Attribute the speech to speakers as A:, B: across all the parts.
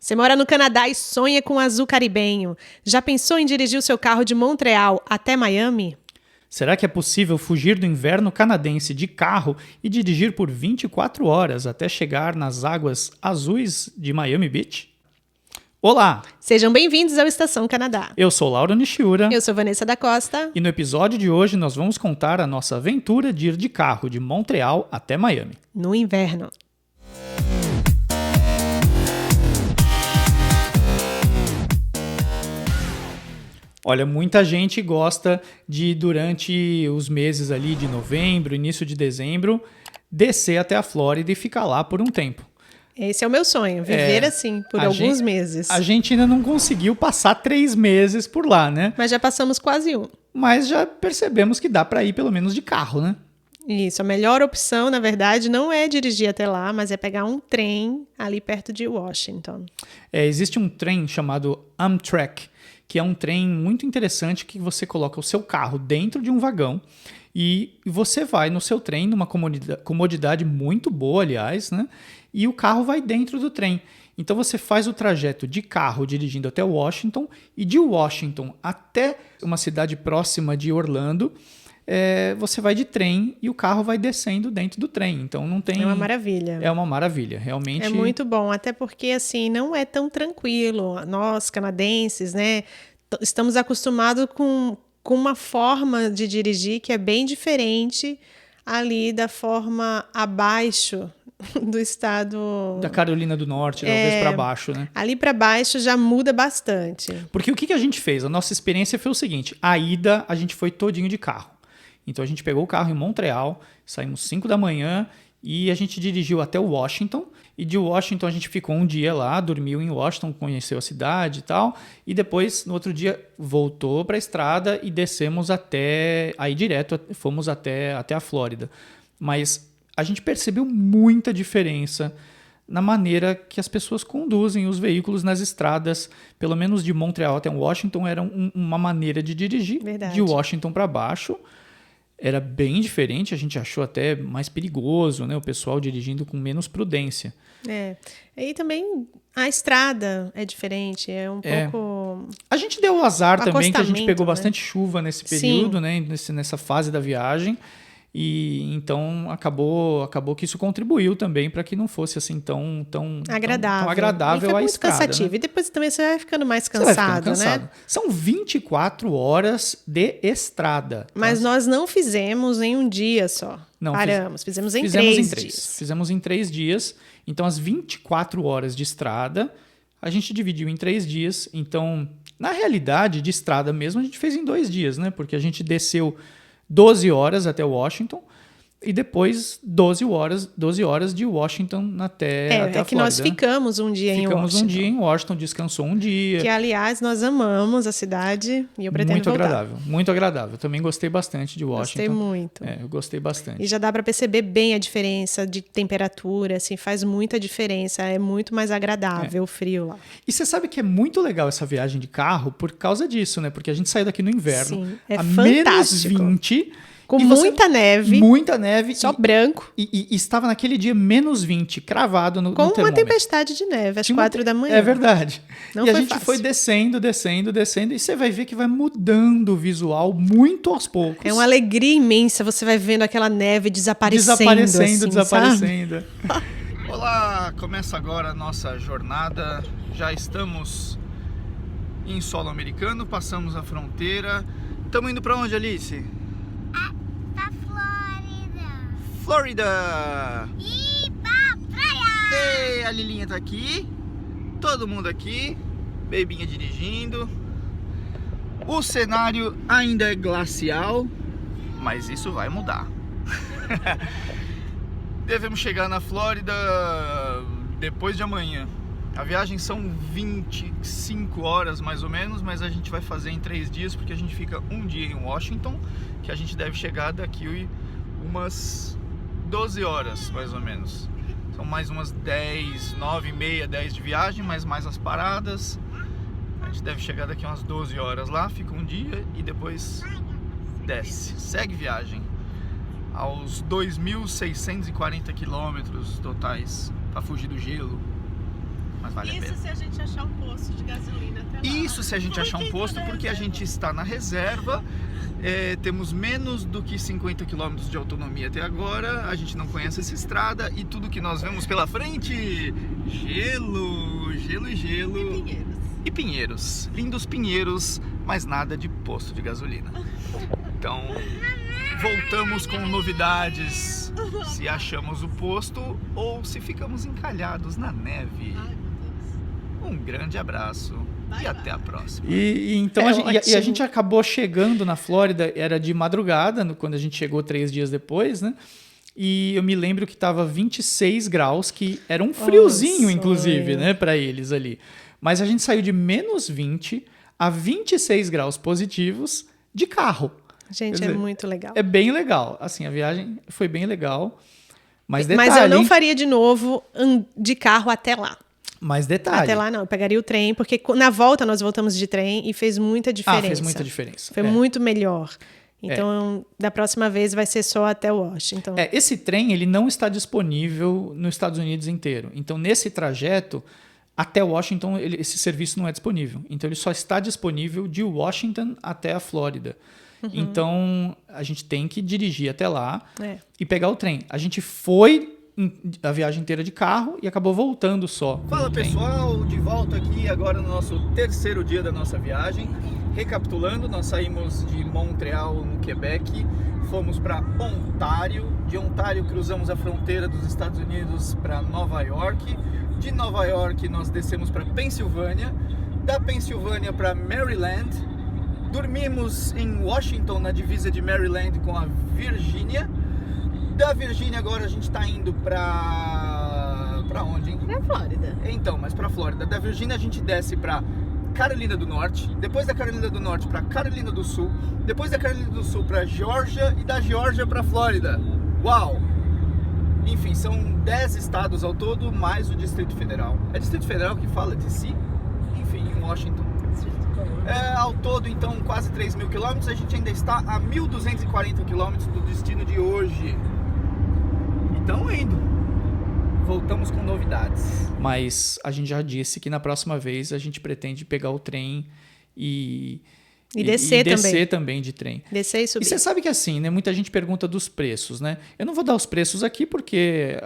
A: Você mora no Canadá e sonha com um azul caribenho. Já pensou em dirigir o seu carro de Montreal até Miami?
B: Será que é possível fugir do inverno canadense de carro e dirigir por 24 horas até chegar nas águas azuis de Miami Beach? Olá!
A: Sejam bem-vindos ao Estação Canadá.
B: Eu sou Lauro Nishiura.
A: Eu sou Vanessa da Costa.
B: E no episódio de hoje nós vamos contar a nossa aventura de ir de carro de Montreal até Miami.
A: No inverno.
B: Olha, muita gente gosta de, durante os meses ali de novembro, início de dezembro, descer até a Flórida e ficar lá por um tempo.
A: Esse é o meu sonho, viver assim por alguns meses.
B: A gente ainda não conseguiu passar 3 meses por lá, né?
A: Mas já passamos quase um.
B: Mas já percebemos que dá para ir pelo menos de carro, né?
A: Isso, a melhor opção, na verdade, não é dirigir até lá, mas é pegar um trem ali perto de Washington.
B: Existe um trem chamado Amtrak, que é um trem muito interessante que você coloca o seu carro dentro de um vagão e você vai no seu trem, numa comodidade muito boa, aliás, né? E o carro vai dentro do trem. Então você faz o trajeto de carro dirigindo até Washington e de Washington até uma cidade próxima de Orlando, você vai de trem e o carro vai descendo dentro do trem. Então não tem...
A: É uma maravilha.
B: É uma maravilha, realmente.
A: É muito bom, até porque assim, não é tão tranquilo. Nós, canadenses, né, estamos acostumados com uma forma de dirigir que é bem diferente ali da forma abaixo do estado...
B: Da Carolina do Norte, talvez para baixo, né?
A: Ali para baixo já muda bastante.
B: Porque o que a gente fez? A nossa experiência foi o seguinte, a ida a gente foi todinho de carro. Então a gente pegou o carro em Montreal, saímos 5 da manhã e a gente dirigiu até Washington. E de Washington a gente ficou um dia lá, dormiu em Washington, conheceu a cidade e tal. E depois, no outro dia, voltou para a estrada e descemos até... Aí direto, fomos até a Flórida. Mas a gente percebeu muita diferença na maneira que as pessoas conduzem os veículos nas estradas. Pelo menos de Montreal até Washington era uma maneira de dirigir.
A: Verdade.
B: De Washington para baixo era bem diferente, a gente achou até mais perigoso, né? O pessoal dirigindo com menos prudência.
A: E também a estrada é diferente, é um pouco...
B: A gente deu o azar também que a gente pegou
A: né?
B: bastante chuva nesse período, né? Nessa fase da viagem. E então acabou que isso contribuiu também para que não fosse assim tão agradável a
A: muito
B: estrada.
A: Cansativo.
B: Né?
A: E depois também você vai ficando mais cansado, né?
B: São 24 horas de estrada.
A: Mas nós não fizemos em um dia só. Fizemos em 3 dias.
B: Fizemos em 3 dias. Então, as 24 horas de estrada, a gente dividiu em 3 dias. Então, na realidade, de estrada mesmo, a gente fez em 2 dias, né? Porque a gente desceu 12 horas até Washington e depois 12 horas de Washington até a Flórida.
A: Que nós ficamos um dia em Washington.
B: Ficamos um dia em Washington, descansou um dia.
A: Que, aliás, nós amamos a cidade e eu pretendo voltar.
B: Muito agradável. Também gostei bastante de Washington.
A: Gostei muito.
B: Eu gostei bastante.
A: E já dá para perceber bem a diferença de temperatura, assim, faz muita diferença. É muito mais agradável o frio lá.
B: E você sabe que é muito legal essa viagem de carro por causa disso, né? Porque a gente saiu daqui no inverno.
A: Sim, é
B: a
A: fantástico.
B: menos 20...
A: Com muita neve.
B: Muita neve.
A: Só branco.
B: E estava naquele dia menos 20, cravado no
A: termômetro. Com uma tempestade de neve, às 4 da manhã.
B: É verdade.
A: Não
B: e
A: foi
B: a gente
A: fácil.
B: foi descendo. E você vai ver que vai mudando o visual muito aos poucos.
A: É uma alegria imensa. Você vai vendo aquela neve desaparecendo.
B: Desaparecendo. Olá, começa agora a nossa jornada. Já estamos em solo americano, passamos a fronteira. Estamos indo para onde, Alice?
C: Pra Flórida.
B: Flórida!
C: E pra praia!
B: Ei, a Lilinha tá aqui. Todo mundo aqui. Bebinha dirigindo. O cenário ainda é glacial, mas isso vai mudar. Devemos chegar na Flórida depois de amanhã. A viagem são 25 horas mais ou menos, mas a gente vai fazer em 3 dias, porque a gente fica um dia em Washington, que a gente deve chegar daqui umas 12 horas mais ou menos. São mais umas 10, 9 e meia, 10 de viagem, mas mais as paradas. A gente deve chegar daqui umas 12 horas lá, fica um dia e depois desce. Segue viagem aos 2.640 quilômetros totais para fugir do gelo.
D: mas vale a pena.
A: Isso se a gente achar um posto de gasolina até lá.
D: Isso se a gente achar um posto, porque a gente está na reserva, temos menos do que 50 km de autonomia até agora, a gente não conhece essa estrada e tudo que nós vemos pela frente, gelo, gelo e gelo.
A: E Pinheiros.
D: E pinheiros, lindos pinheiros, mas nada de posto de gasolina. Então, voltamos com novidades, se achamos o posto ou se ficamos encalhados na neve.
A: Ai, meu Deus.
D: Um grande abraço e até a próxima.
B: Então
A: É
B: a gente acabou chegando na Flórida, era de madrugada, quando a gente chegou 3 dias depois, né? E eu me lembro que estava 26 graus, que era um friozinho, inclusive, né, para eles ali. Mas a gente saiu de menos 20 a 26 graus positivos de carro.
A: Gente,
B: Quer dizer,
A: muito legal.
B: É bem legal. Assim, a viagem foi bem legal. Mas
A: Mas eu não faria de novo de carro até lá.
B: Mas detalhe.
A: Até lá não, eu pegaria o trem, porque na volta nós voltamos de trem e fez muita diferença.
B: fez muita diferença.
A: Foi muito melhor. Então, da próxima vez vai ser só até Washington.
B: Esse trem ele não está disponível nos Estados Unidos inteiro. Então, nesse trajeto, até Washington, esse serviço não é disponível. Então, ele só está disponível de Washington até a Flórida. Então, a gente tem que dirigir até lá e pegar o trem. A gente foi a viagem inteira de carro e acabou voltando só.
D: Fala pessoal, de volta aqui agora no nosso 3º dia da nossa viagem. Recapitulando, nós saímos de Montreal, no Quebec, fomos para Ontário. De Ontário cruzamos a fronteira dos Estados Unidos para Nova York. De Nova York nós descemos para Pensilvânia. Da Pensilvânia para Maryland. Dormimos em Washington, na divisa de Maryland com a Virgínia. Da Virgínia agora a gente está indo para onde, hein?
A: Pra Flórida.
D: Então, mas para Flórida. Da Virgínia a gente desce para Carolina do Norte, depois da Carolina do Norte para Carolina do Sul, depois da Carolina do Sul para Geórgia e da Geórgia para Flórida. Uau! Enfim, são 10 estados ao todo, mais o Distrito Federal. É Distrito Federal que fala de si? Enfim, em Washington. Ao todo, então, quase 3 mil quilômetros. A gente ainda está a 1.240 quilômetros do destino de hoje. Então, indo. Voltamos com novidades.
B: Mas a gente já disse que na próxima vez a gente pretende pegar o trem e descer também de trem.
A: Descer e subir.
B: E você sabe que assim, né? Muita gente pergunta dos preços, né? Eu não vou dar os preços aqui porque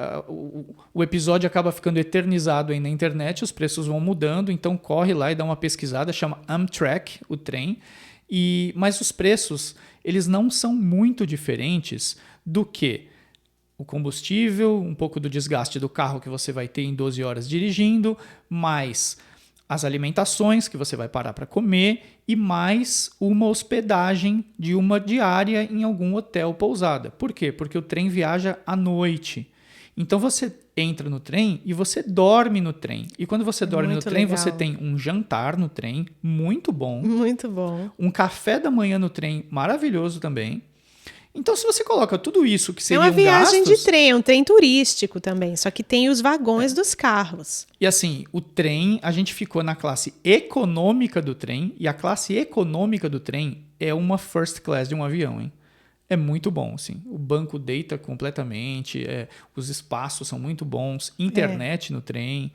B: o episódio acaba ficando eternizado aí na internet, os preços vão mudando, então corre lá e dá uma pesquisada, chama Amtrak, o trem. Mas os preços, eles não são muito diferentes do que o combustível, um pouco do desgaste do carro que você vai ter em 12 horas dirigindo, mais as alimentações que você vai parar para comer e mais uma hospedagem de uma diária em algum hotel pousada. Por quê? Porque o trem viaja à noite. Então você entra no trem e você dorme no trem. E quando você dorme no trem, você tem um jantar no trem muito bom.
A: Muito bom.
B: Um café da manhã no trem maravilhoso também. Então, se você coloca tudo isso que seriam gastos...
A: É uma viagem de trem, é um trem turístico também, só que tem os vagões dos carros.
B: E assim, o trem, a gente ficou na classe econômica do trem, e a classe econômica do trem é uma first class de um avião, hein? É muito bom, assim. O banco deita completamente, os espaços são muito bons, internet no trem...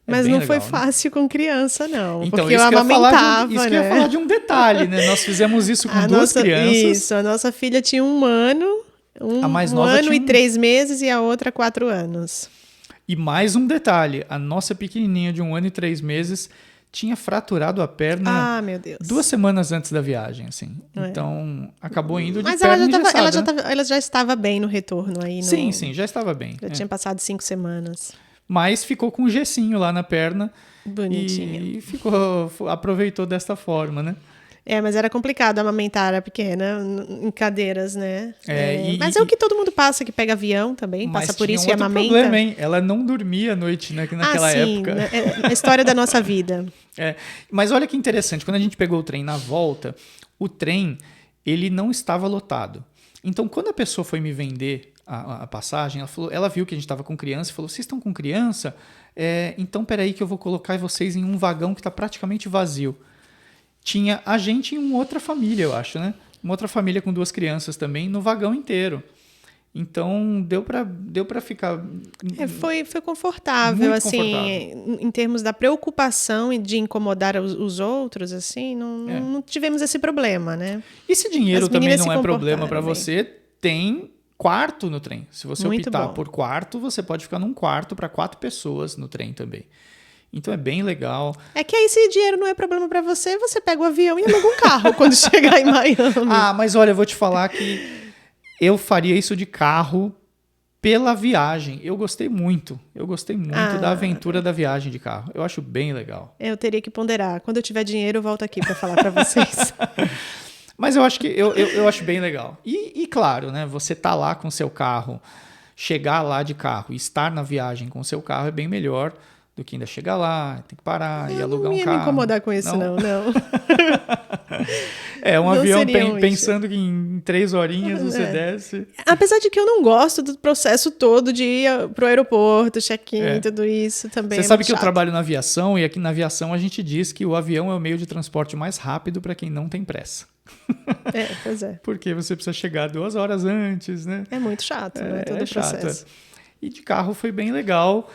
A: Mas não
B: legal,
A: foi
B: né?
A: fácil com criança, não.
B: Então,
A: porque eu amamentava,
B: isso que eu ia falar de um detalhe, né? Nós fizemos isso com duas crianças.
A: Isso, a nossa filha tinha 1 ano,
B: A mais
A: um
B: nova
A: ano
B: tinha
A: e 3 meses e a outra 4 anos.
B: E mais um detalhe, a nossa pequenininha de 1 ano e 3 meses tinha fraturado a perna
A: Ah, meu Deus.
B: 2 semanas antes da viagem, assim. Então, acabou indo de
A: Mas
B: perna
A: ela já estava bem no retorno aí.
B: Sim, já estava bem.
A: Já tinha passado 5 semanas.
B: Mas ficou com um gessinho lá na perna.
A: Bonitinha.
B: E aproveitou desta forma, né?
A: Mas era complicado amamentar a pequena em cadeiras, né? Mas
B: e
A: é o que todo mundo passa, que pega avião também, passa por isso e
B: outro
A: amamenta.
B: problema, hein? Ela não dormia à noite, né, naquela época.
A: Né? É a história da nossa vida.
B: Mas olha que interessante, quando a gente pegou o trem na volta, o trem ele não estava lotado. Então, quando a pessoa foi me vender a passagem, ela viu que a gente estava com criança e falou, vocês estão com criança? Então, peraí que eu vou colocar vocês em um vagão que está praticamente vazio. Tinha a gente e uma outra família, eu acho, né? Uma outra família com 2 crianças também no vagão inteiro. Então, deu para ficar...
A: Foi confortável,
B: Muito
A: assim,
B: confortável.
A: em termos da preocupação e de incomodar os outros, assim, não tivemos esse problema, né?
B: E se dinheiro
A: As
B: também
A: meninas
B: não
A: se
B: é problema
A: comportaram
B: para
A: bem.
B: você, tem quarto no trem. Se você
A: Muito
B: optar
A: bom.
B: por quarto, você pode ficar num quarto para 4 pessoas no trem também. Então é bem legal.
A: É que aí, se dinheiro não é problema pra você, você pega o avião e aluga um carro quando chegar em Miami.
B: Ah, mas olha, eu vou te falar que eu faria isso de carro pela viagem. Eu gostei muito. Da aventura da viagem de carro. Eu acho bem legal.
A: Eu teria que ponderar. Quando eu tiver dinheiro, eu volto aqui pra falar pra vocês.
B: Mas eu acho que eu acho bem legal. E claro, né? Você tá lá com o seu carro, chegar lá de carro e estar na viagem com o seu carro é bem melhor do que ainda chegar lá, tem que parar e alugar
A: Não
B: um
A: ia
B: carro.
A: me incomodar com isso, não.
B: É, um
A: Não
B: avião
A: seria um
B: pensando que em 3 horinhas você
A: É.
B: desce.
A: Apesar de que eu não gosto do processo todo de ir pro aeroporto, check-in,
B: É.
A: tudo isso também.
B: Você
A: é
B: sabe
A: muito
B: que eu
A: chato.
B: trabalho na aviação e aqui na aviação a gente diz que o avião é o meio de transporte mais rápido para quem não tem pressa.
A: Pois é.
B: Porque você precisa chegar 2 horas antes, né?
A: É muito chato, né? Todo o
B: chato.
A: processo.
B: E de carro foi bem legal.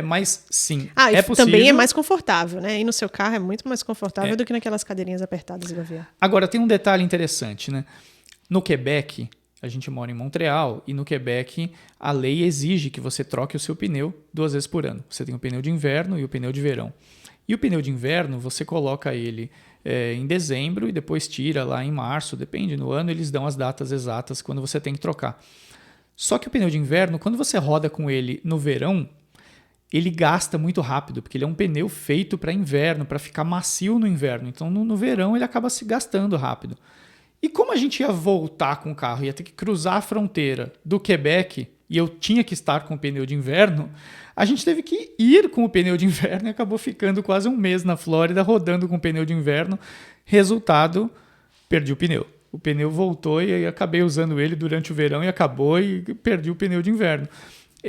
B: Mas sim,
A: Ah,
B: é
A: e
B: possível.
A: também é mais confortável, né? E no seu carro é muito mais confortável do que naquelas cadeirinhas apertadas do avião.
B: Agora, tem um detalhe interessante, né? No Quebec, a gente mora em Montreal, e no Quebec a lei exige que você troque o seu pneu 2 vezes por ano. Você tem o pneu de inverno e o pneu de verão. E o pneu de inverno, você coloca ele em dezembro e depois tira lá em março, depende no ano, eles dão as datas exatas quando você tem que trocar. Só que o pneu de inverno, quando você roda com ele no verão, ele gasta muito rápido, porque ele é um pneu feito para inverno, para ficar macio no inverno. Então, no verão, ele acaba se gastando rápido. E como a gente ia voltar com o carro, ia ter que cruzar a fronteira do Quebec, e eu tinha que estar com o pneu de inverno, a gente teve que ir com o pneu de inverno e acabou ficando quase um mês na Flórida, rodando com o pneu de inverno. Resultado, perdi o pneu. O pneu voltou e eu acabei usando ele durante o verão e acabou e perdi o pneu de inverno.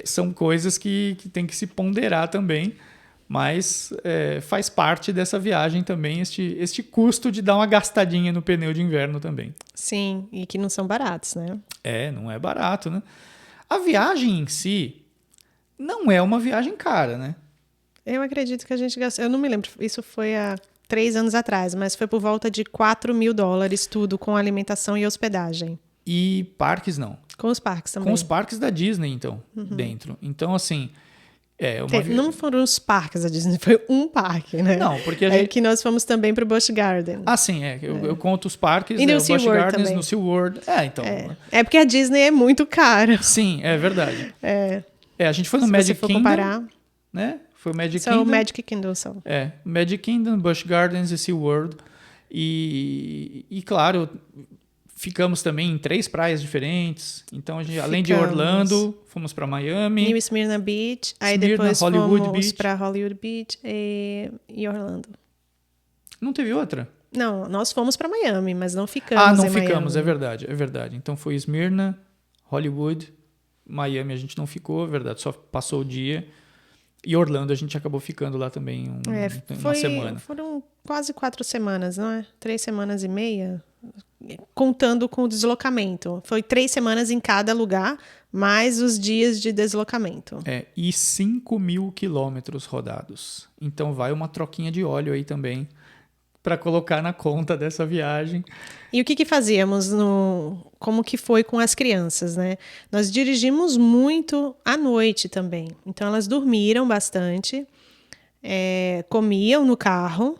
B: São coisas que tem que se ponderar também, mas faz parte dessa viagem também este custo de dar uma gastadinha no pneu de inverno também.
A: Sim, e que não são baratos, né?
B: Não é barato, né? A viagem em si não é uma viagem cara, né?
A: Eu acredito que a gente gastou... Eu não me lembro, isso foi há 3 anos atrás, mas foi por volta de $4.000 tudo, com alimentação e hospedagem.
B: E parques não.
A: Com os parques também.
B: Com os parques da Disney, então, dentro. Então, assim...
A: Não foram os parques da Disney, foi um parque, né?
B: Não, porque a
A: É
B: gente...
A: que nós fomos também pro Busch Garden.
B: Ah, sim, eu conto os parques,
A: E no
B: o Busch
A: SeaWorld
B: Gardens,
A: também.
B: no SeaWorld. Então...
A: É porque a Disney é muito cara.
B: Sim, é verdade. A gente foi no
A: Se
B: Magic
A: você for
B: Kingdom,
A: comparar,
B: né? Foi o Magic
A: são
B: Kingdom.
A: Magic Kingdom são.
B: Magic Kingdom, Busch Gardens e SeaWorld. E claro, ficamos também em 3 praias diferentes. Então, além de Orlando, fomos para Miami.
A: New Smyrna Beach, aí
B: Smyrna,
A: depois
B: Hollywood
A: fomos
B: Beach.
A: para Hollywood Beach e Orlando.
B: Não teve outra?
A: Não, nós fomos para Miami, mas não ficamos
B: Não
A: em
B: ficamos,
A: Miami.
B: é verdade. Então foi Smyrna, Hollywood, Miami a gente não ficou, é verdade, só passou o dia. E Orlando a gente acabou ficando lá também uma semana.
A: Foram quase 4 semanas, não é? 3 semanas e meia, contando com o deslocamento. Foi 3 semanas em cada lugar, mais os dias de deslocamento.
B: E 5.000 quilômetros rodados. Então vai uma troquinha de óleo aí também para colocar na conta dessa viagem.
A: E o que fazíamos como que foi com as crianças, né? Nós dirigimos muito à noite também. Então elas dormiram bastante, comiam no carro,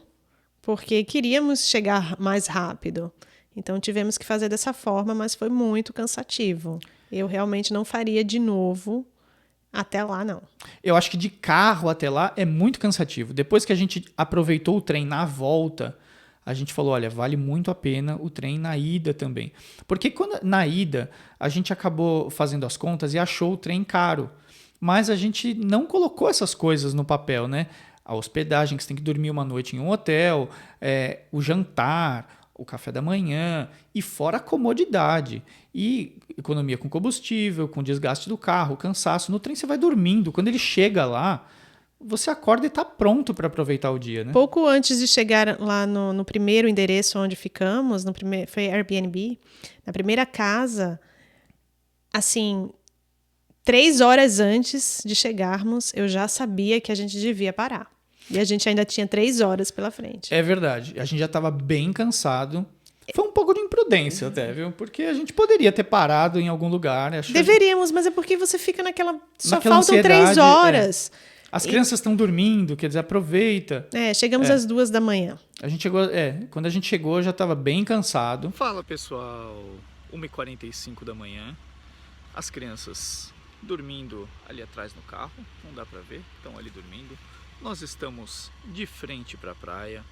A: porque queríamos chegar mais rápido. Então tivemos que fazer dessa forma, mas foi muito cansativo. Eu realmente não faria de novo até lá, não.
B: Eu acho que de carro até lá é muito cansativo. Depois que a gente aproveitou o trem na volta, a gente falou, olha, vale muito a pena o trem na ida também. Porque na ida a gente acabou fazendo as contas e achou o trem caro. Mas a gente não colocou essas coisas no papel, né? A hospedagem, que você tem que dormir uma noite em um hotel, o jantar, o café da manhã, e fora a comodidade. E economia com combustível, com desgaste do carro, cansaço. No trem você vai dormindo. Quando ele chega lá, você acorda e está pronto para aproveitar o dia, né?
A: Pouco antes de chegar lá no primeiro endereço onde ficamos, foi Airbnb, na primeira casa, assim, 3 horas antes de chegarmos, eu já sabia que a gente devia parar. E a gente ainda tinha 3 horas pela frente.
B: É verdade. A gente já estava bem cansado. Foi um pouco de imprudência até, viu? Porque a gente poderia ter parado em algum lugar.
A: Deveríamos, mas é porque você fica naquela... Só
B: Naquela
A: faltam 3
B: ansiedade,
A: horas.
B: As crianças estão dormindo, quer dizer, aproveita.
A: Chegamos às 2 da manhã.
B: A gente chegou, quando a gente chegou, eu já estava bem cansado.
D: Fala pessoal, 1h45 da manhã, as crianças dormindo ali atrás no carro, não dá pra ver, estão ali dormindo. Nós estamos de frente pra praia,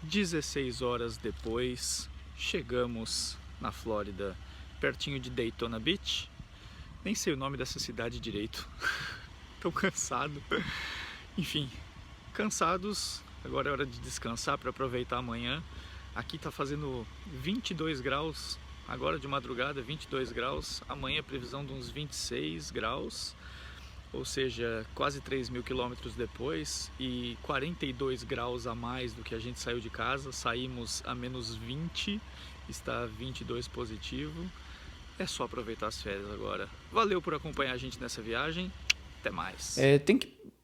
D: 16 horas depois, chegamos na Flórida, pertinho de Daytona Beach. Nem sei o nome dessa cidade direito, tô cansado. Enfim, cansados, agora é hora de descansar para aproveitar amanhã. Aqui tá fazendo 22 graus, agora de madrugada 22 graus, amanhã previsão de uns 26 graus, ou seja, quase 3.000 quilômetros depois e 42 graus a mais do que a gente saiu de casa. Saímos a menos 20, está 22 positivo. É só aproveitar as férias agora. Valeu por acompanhar a gente nessa viagem, até mais.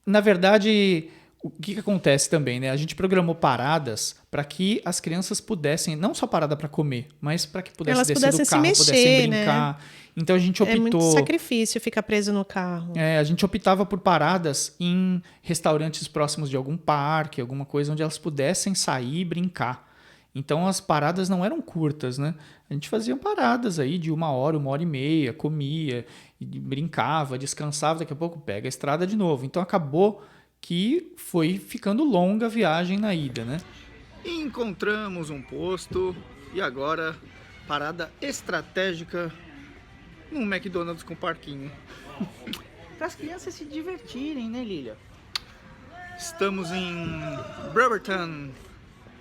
B: Na verdade, o que acontece também, né? A gente programou paradas para que as crianças pudessem, não só parada para comer, mas para que pudessem
A: Elas
B: descer
A: pudessem
B: do carro,
A: se mexer,
B: pudessem brincar.
A: né?
B: Então a gente optou...
A: É muito sacrifício ficar preso no carro.
B: A gente optava por paradas em restaurantes próximos de algum parque, alguma coisa onde elas pudessem sair e brincar. Então as paradas não eram curtas, né? A gente fazia paradas aí de 1 hora, 1 hora e meia, comia, e brincava, descansava, daqui a pouco pega a estrada de novo. Então acabou que foi ficando longa a viagem na ida, né?
D: Encontramos um posto e agora parada estratégica num McDonald's com parquinho.
E: Para as crianças se divertirem, né, Lilia?
D: Estamos em Bremerton.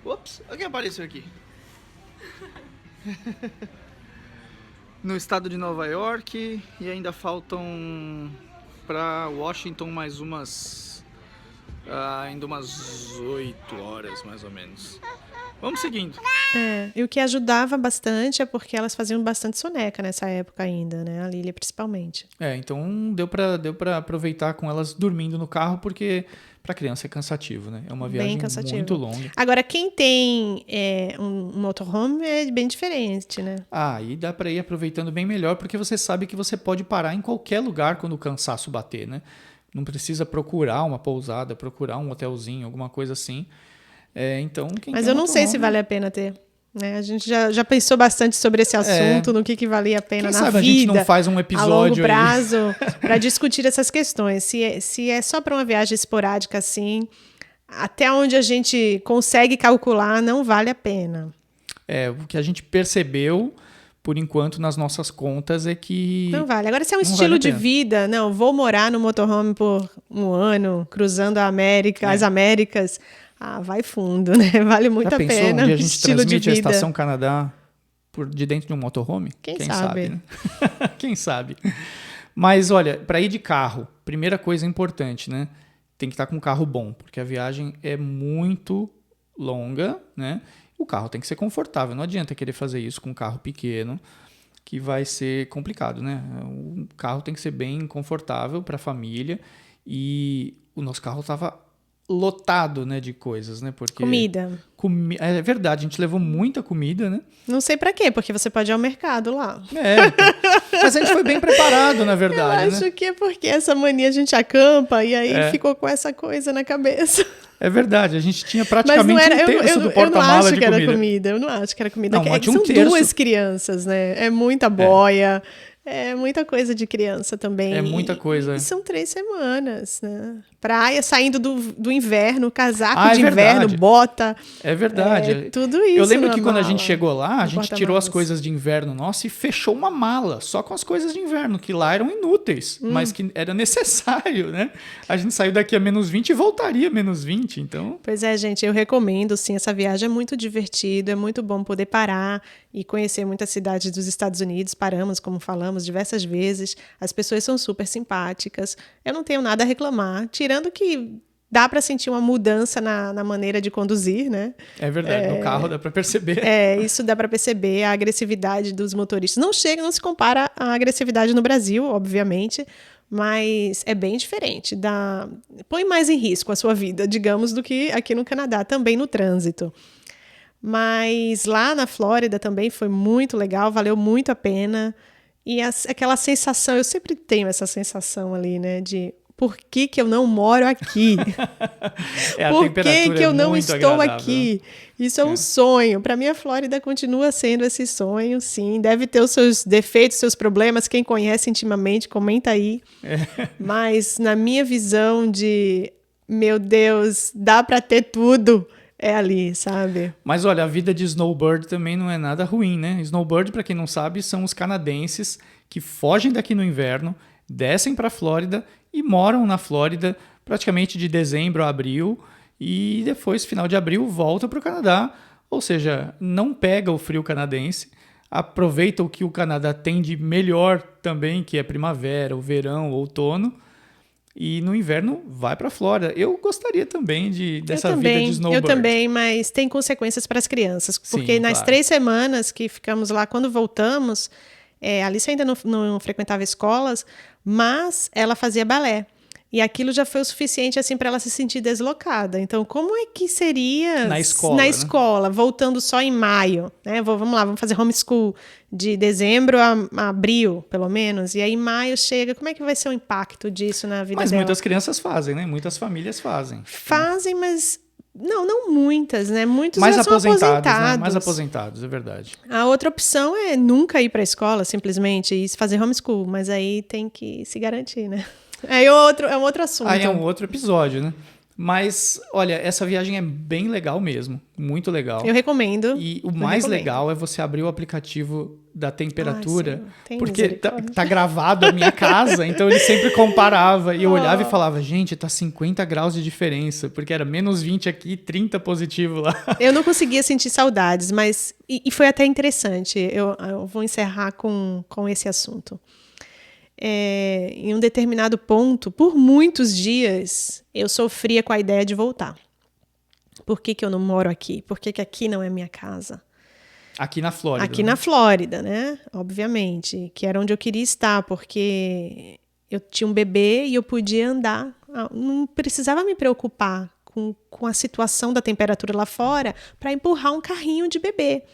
D: Ops, alguém apareceu aqui. No estado de Nova York, e ainda faltam para Washington mais ainda umas 8 horas mais ou menos. Vamos seguindo.
A: E o que ajudava bastante é porque elas faziam bastante soneca nessa época ainda, né? A Lília principalmente.
B: Então deu para aproveitar com elas dormindo no carro, porque para criança é cansativo, né? É uma viagem muito longa.
A: Agora, quem tem um motorhome é bem diferente, né?
B: Aí dá para ir aproveitando bem melhor, porque você sabe que você pode parar em qualquer lugar quando o cansaço bater, né? Não precisa procurar uma pousada, procurar um hotelzinho, alguma coisa assim.
A: Mas eu não sei se vale a pena ter. Né? A gente já pensou bastante sobre esse assunto, no que valia a pena
B: Quem
A: na
B: sabe
A: vida,
B: a gente não faz um episódio
A: a longo prazo, para discutir essas questões. Se é só para uma viagem esporádica assim, até onde a gente consegue calcular, não vale a pena.
B: O que a gente percebeu, por enquanto, nas nossas contas, é que...
A: Não vale. Agora, se é um estilo de vida, não, vou morar no motorhome por 1 ano, cruzando as Américas... vai fundo, né? Vale muito a pena.
B: Já pensou? Um dia a gente
A: estilo
B: transmite
A: de
B: a
A: vida.
B: Estação Canadá de dentro de um motorhome?
A: Quem sabe?
B: Né? Quem sabe? Mas, olha, para ir de carro, primeira coisa importante, né? Tem que estar com um carro bom, porque a viagem é muito longa, né? O carro tem que ser confortável. Não adianta querer fazer isso com um carro pequeno, que vai ser complicado, né? O carro tem que ser bem confortável para a família. E o nosso carro estava lotado, né, de coisas, né? Porque
A: comida.
B: É verdade, a gente levou muita comida, né?
A: Não sei pra quê, porque você pode ir ao mercado lá.
B: Mas a gente foi bem preparado, na verdade,
A: Eu acho que é porque essa mania a gente acampa e aí ficou com essa coisa na cabeça.
B: É verdade, a gente tinha praticamente um terço do porta-mala de comida.
A: Eu não acho que era comida, eu não acho que era comida.
B: Não,
A: são 2 crianças, né? É muita boia. É muita coisa de criança também.
B: É muita coisa.
A: E são 3 semanas, né? Praia, saindo do inverno, casaco de inverno, bota.
B: É verdade.
A: Tudo isso.
B: Eu lembro que quando a gente chegou lá, a gente tirou as coisas de inverno nossa e fechou uma mala só com as coisas de inverno, que lá eram inúteis, mas que era necessário, né? A gente saiu daqui a menos 20 e voltaria a menos 20, então...
A: Pois é, gente, eu recomendo, sim, essa viagem é muito divertido, é muito bom poder parar e conhecer muitas cidades dos Estados Unidos. Paramos, como falamos, diversas vezes. As pessoas são super simpáticas. Eu não tenho nada a reclamar, tirando que dá para sentir uma mudança na maneira de conduzir, né?
B: É verdade, no carro dá para perceber.
A: Isso dá para perceber, a agressividade dos motoristas. Não se compara à agressividade no Brasil, obviamente, Mas é bem diferente. Põe mais em risco a sua vida, digamos, do que aqui no Canadá, também no trânsito. Mas lá na Flórida também foi muito legal, valeu muito a pena. E aquela sensação, eu sempre tenho essa sensação ali, né, de por que eu não moro aqui? Por que eu não estou
B: agradável.
A: aqui? Isso é um sonho. Para mim, a Flórida continua sendo esse sonho, sim. Deve ter os seus defeitos, seus problemas. Quem conhece intimamente, comenta aí. Mas na minha visão de, meu Deus, dá para ter tudo, é ali, sabe?
B: Mas olha, a vida de snowbird também não é nada ruim, né? Snowbird, para quem não sabe, são os canadenses que fogem daqui no inverno, descem para a Flórida e moram na Flórida praticamente de dezembro a abril e depois, final de abril, volta para o Canadá. Ou seja, não pega o frio canadense, aproveita o que o Canadá tem de melhor também, que é primavera, o verão, o outono, e no inverno vai para a Flórida. Eu gostaria também dessa vida de snowbird.
A: Eu também, mas tem consequências para as crianças. Porque nas 3 semanas que ficamos lá, quando voltamos, a Alice ainda não frequentava escolas, mas ela fazia balé. E aquilo já foi o suficiente assim, para ela se sentir deslocada. Então, como é que seria
B: na escola,
A: voltando só em maio? Né? Vamos lá, vamos fazer homeschool de dezembro a abril, pelo menos. E aí, maio chega. Como é que vai ser o impacto disso na vida dela?
B: Mas muitas crianças fazem, né? Muitas famílias fazem.
A: Fazem, mas... Não muitas, né? Muitos
B: mais
A: já são aposentados.
B: Né? Mais aposentados, é verdade.
A: A outra opção é nunca ir para a escola, simplesmente, e fazer homeschool. Mas aí tem que se garantir, né? É um outro assunto.
B: Aí é um outro episódio, né? Mas, olha, essa viagem é bem legal mesmo. Muito legal.
A: Eu recomendo.
B: E o mais legal é você abrir o aplicativo da temperatura. Porque tá gravado a minha casa, então ele sempre comparava. E eu olhava e falava, gente, tá 50 graus de diferença. Porque era menos 20 aqui, 30 positivo lá.
A: Eu não conseguia sentir saudades, mas... E foi até interessante. Eu vou encerrar com esse assunto. Em um determinado ponto, por muitos dias, eu sofria com a ideia de voltar. Por que eu não moro aqui? Por que aqui não é minha casa?
B: Aqui na Flórida.
A: Aqui na Flórida, né? Obviamente. Que era onde eu queria estar, porque eu tinha um bebê e eu podia andar. Não precisava me preocupar com a situação da temperatura lá fora para empurrar um carrinho de bebê.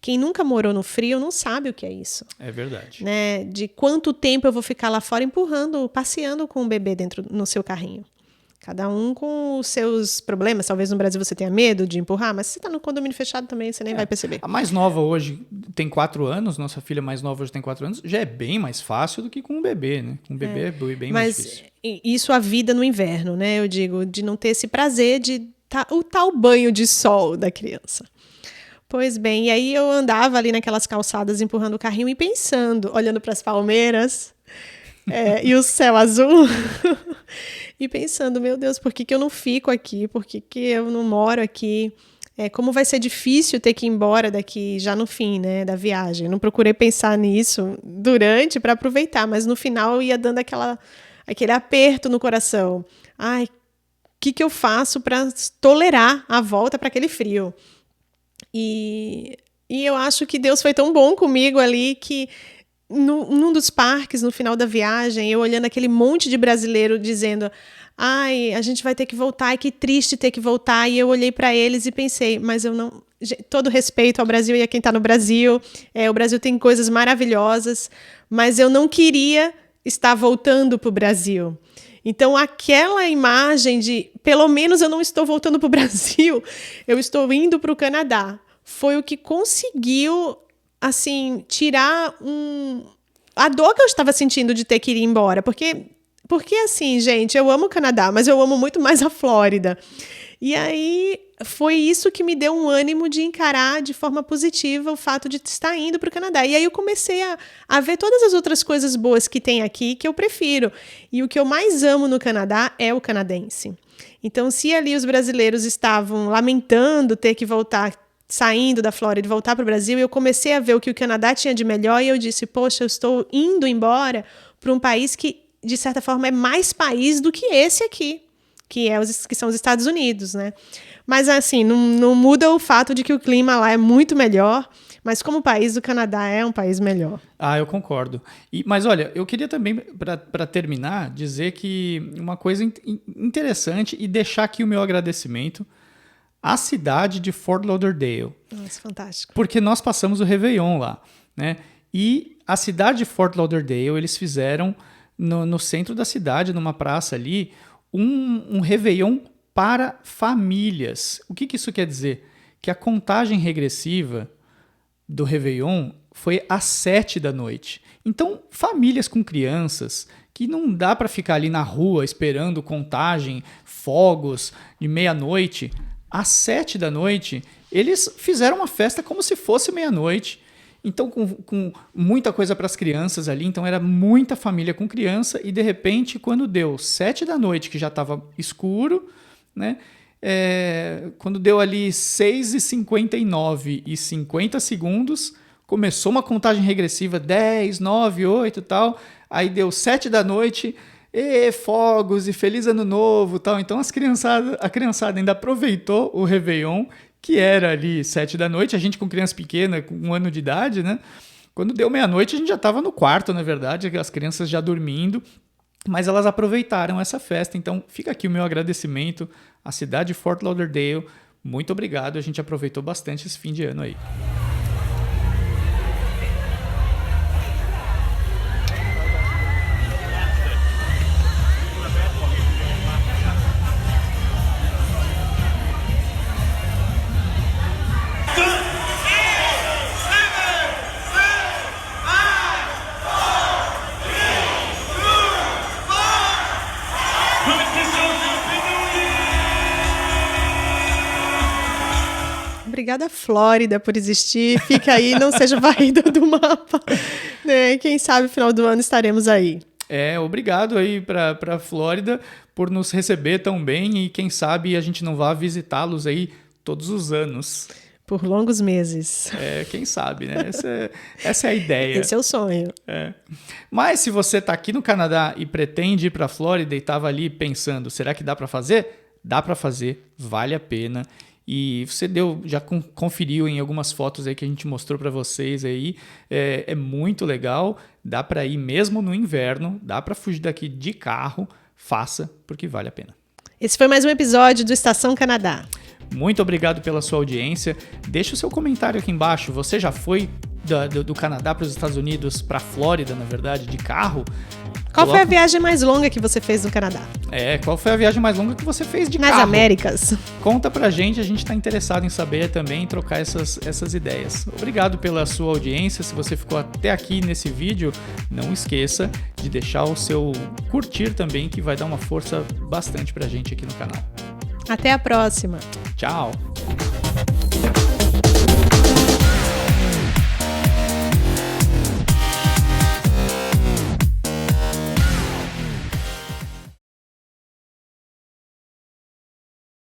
A: Quem nunca morou no frio não sabe o que é isso.
B: É verdade.
A: Né? De quanto tempo eu vou ficar lá fora passeando com o bebê no seu carrinho. Cada um com os seus problemas. Talvez no Brasil você tenha medo de empurrar, mas se você está no condomínio fechado também, você nem vai perceber.
B: A mais nova hoje tem 4 anos, nossa filha mais nova hoje tem 4 anos, já é bem mais fácil do que com um bebê, né? Com um bebê é bem mais difícil.
A: Mas isso a vida no inverno, né? Eu digo, de não ter esse prazer de o tal banho de sol da criança. Pois bem, e aí eu andava ali naquelas calçadas empurrando o carrinho e pensando, olhando para as palmeiras e o céu azul e pensando, meu Deus, por que eu não fico aqui? Por que eu não moro aqui? Como vai ser difícil ter que ir embora daqui já no fim, né, da viagem. Eu não procurei pensar nisso durante para aproveitar, mas no final eu ia dando aquele aperto no coração. Ai, o que eu faço para tolerar a volta para aquele frio? E eu acho que Deus foi tão bom comigo ali que num dos parques, no final da viagem, eu olhando aquele monte de brasileiro dizendo, ai, a gente vai ter que voltar, ai, que triste ter que voltar. E eu olhei para eles e pensei, mas eu não... Todo respeito ao Brasil e a quem está no Brasil, o Brasil tem coisas maravilhosas, mas eu não queria estar voltando para o Brasil. Então, aquela imagem de, pelo menos eu não estou voltando para o Brasil, eu estou indo para o Canadá, foi o que conseguiu, assim, tirar a dor que eu estava sentindo de ter que ir embora. Porque assim, gente, eu amo o Canadá, mas eu amo muito mais a Flórida. E aí, foi isso que me deu um ânimo de encarar de forma positiva o fato de estar indo para o Canadá. E aí eu comecei a ver todas as outras coisas boas que tem aqui que eu prefiro. E o que eu mais amo no Canadá é o canadense. Então, se ali os brasileiros estavam lamentando ter que voltar, saindo da Flórida e voltar para o Brasil, eu comecei a ver o que o Canadá tinha de melhor e eu disse, poxa, eu estou indo embora para um país que, de certa forma, é mais país do que esse aqui, que são os Estados Unidos, né? Mas, assim, não muda o fato de que o clima lá é muito melhor, Mas como país, o Canadá é um país melhor.
B: Ah, eu concordo. Mas olha, eu queria também, para terminar, dizer que uma coisa interessante e deixar aqui o meu agradecimento à cidade de Fort Lauderdale.
A: Nossa, fantástico.
B: Porque nós passamos o Réveillon lá, né? E a cidade de Fort Lauderdale, eles fizeram no centro da cidade, numa praça ali, um Réveillon para famílias. O que isso quer dizer? Que a contagem regressiva do Réveillon foi às 7 da noite. Então, famílias com crianças, que não dá para ficar ali na rua esperando contagem, fogos de meia-noite, às 7 da noite, eles fizeram uma festa como se fosse meia-noite. Então, com muita coisa para as crianças ali, então era muita família com criança, e de repente, quando deu 7 da noite, que já estava escuro, né? Quando deu ali 6h59 e 50 segundos, começou uma contagem regressiva, 10, 9, 8 e tal, aí deu 7 da noite, fogos e feliz ano novo tal. Então a criançada ainda aproveitou o Réveillon, que era ali 7 da noite, a gente com criança pequena, com 1 ano de idade, né? Quando deu meia-noite, a gente já estava no quarto, na verdade, as crianças já dormindo, mas elas aproveitaram essa festa. Então fica aqui o meu agradecimento à cidade de Fort Lauderdale. Muito obrigado, a gente aproveitou bastante esse fim de ano aí.
A: Obrigada, Flórida, por existir. Fica aí, não seja varrida do mapa. Né? Quem sabe, no final do ano, estaremos aí.
B: Obrigado aí para a Flórida por nos receber tão bem, e quem sabe a gente não vá visitá-los aí todos os anos.
A: Por longos meses.
B: Quem sabe, né? Essa é a ideia.
A: Esse é o sonho.
B: Mas se você está aqui no Canadá e pretende ir para a Flórida e estava ali pensando, será que dá para fazer? Dá para fazer, vale a pena. E você já conferiu em algumas fotos aí que a gente mostrou para vocês aí, é muito legal, dá para ir mesmo no inverno, dá para fugir daqui de carro, faça, porque vale a pena.
A: Esse foi mais um episódio do Estação Canadá.
B: Muito obrigado pela sua audiência, deixa o seu comentário aqui embaixo, você já foi do Canadá para os Estados Unidos, para a Flórida, na verdade, de carro?
A: Qual foi a viagem mais longa que você fez no Canadá?
B: Qual foi a viagem mais longa que você fez de carro?
A: Nas Américas.
B: Conta pra gente, a gente tá interessado em saber também, em trocar essas ideias. Obrigado pela sua audiência, se você ficou até aqui nesse vídeo, não esqueça de deixar o seu curtir também, que vai dar uma força bastante pra gente aqui no canal.
A: Até a próxima.
B: Tchau!